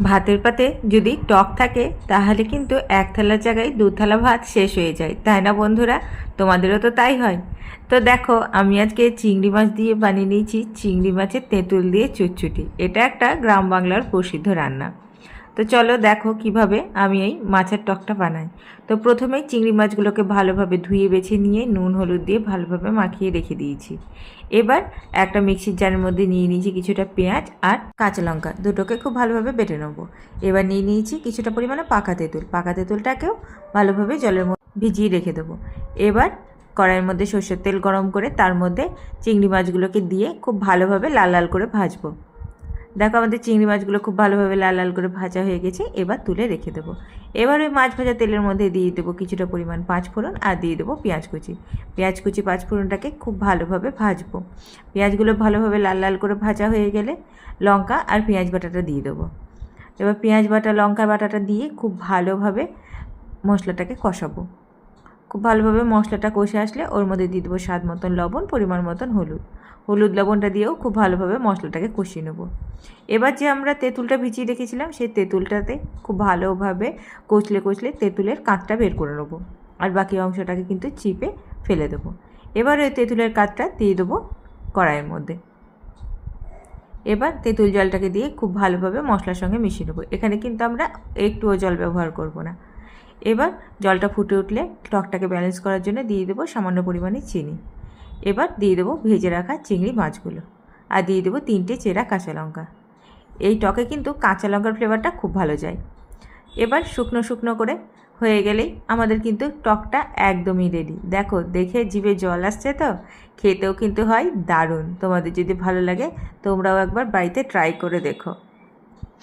ভাতের পাতে যদি টক থাকে তাহলে কিন্তু এক থালার জায়গায় দু থালা ভাত শেষ হয়ে যায়, তাই না বন্ধুরা? তোমাদেরও তো তাই হয়। তো দেখো, আমি আজকে চিংড়ি মাছ দিয়ে বানিয়ে নিয়েছি চিংড়ি মাছের তেঁতুল দিয়ে চুটচুটি। এটা একটা গ্রাম বাংলার প্রসিদ্ধ রান্না। তো চলো দেখো কিভাবে আমি এই মাছের টকটা বানাই। তো প্রথমেই চিংড়ি মাছগুলোকে ভালোভাবে ধুয়ে বেছে নিয়ে নুন হলুদ দিয়ে ভালোভাবে মাখিয়ে রেখে দিয়েছি। এবার একটা মিক্সির জারের মধ্যে নিয়ে নিয়েছি কিছুটা পেঁয়াজ আর কাঁচা লঙ্কা, দুটোকে খুব ভালোভাবে বেটে নেবো। এবার নিয়ে নিয়েছি কিছুটা পরিমাণে পাকা তেঁতুল, পাকা তেঁতুলটাকেও ভালোভাবে জলের মধ্যে ভিজিয়ে রেখে দেবো। এবার কড়াইয়ের মধ্যে সরষের তেল গরম করে তার মধ্যে চিংড়ি মাছগুলোকে দিয়ে খুব ভালোভাবে লাল লাল করে ভাজবো। দেখো আমাদের চিংড়ি মাছগুলো খুব ভালোভাবে লাল লাল করে ভাজা হয়ে গেছে, এবার তুলে রেখে দেবো। এবার ওই মাছ ভাজা তেলের মধ্যে দিয়ে দেবো কিছুটা পরিমাণ পাঁচফোড়ন আর দিয়ে দেবো পেঁয়াজ কুচি। পেঁয়াজ কুচি পাঁচফোড়নটাকে খুব ভালোভাবে ভাজবো। পেঁয়াজগুলো ভালোভাবে লাল লাল করে ভাজা হয়ে গেলে লঙ্কা আর পেঁয়াজ বাটাটা দিয়ে দেবো। এবার পেঁয়াজ বাটা লঙ্কা বাটাটা দিয়ে খুব ভালোভাবে মশলাটাকে কষাবো। খুব ভালোভাবে মশলাটা কষে আসলে ওর মধ্যে দিয়ে দেবো স্বাদ মতন লবণ, পরিমাণ মতন হলুদ লবণটা দিয়েও খুব ভালোভাবে মশলাটাকে কষিয়ে নেব। এবার যে আমরা তেঁতুলটা ভিজিয়ে রেখেছিলাম সেই তেঁতুলটাতে খুব ভালোভাবে কচলে তেঁতুলের কাঁচটা বের করে নেবো, আর বাকি অংশটাকে কিন্তু চিপে ফেলে দেবো। এবার ওই তেঁতুলের কাঁচটা দিয়ে দেবো কড়াইয়ের মধ্যে। এবার তেঁতুল জলটাকে দিয়ে খুব ভালোভাবে মশলার সঙ্গে মিশিয়ে নেবো। এখানে কিন্তু আমরা একটুও জল ব্যবহার করব না। এবার জলটা ফুটে উঠলে টকটাকে ব্যালেন্স করার জন্য দিয়ে দেবো সামান্য পরিমাণে চিনি। এবার দিয়ে দেবো ভেজে রাখা চিংড়ি মাছগুলো আর দিয়ে দেবো 3টে চেরা কাঁচা লঙ্কা। এই টকে কিন্তু কাঁচা লঙ্কার ফ্লেভারটা খুব ভালো যায়। এবার শুকনো শুকনো করে হয়ে গেলেই আমাদের কিন্তু টকটা একদমই রেডি। দেখো, দেখে জিভে জল আসছে তো, খেতেও কিন্তু হয় দারুণ। তোমাদের যদি ভালো লাগে তোমরাও একবার বাড়িতে ট্রাই করে দেখো।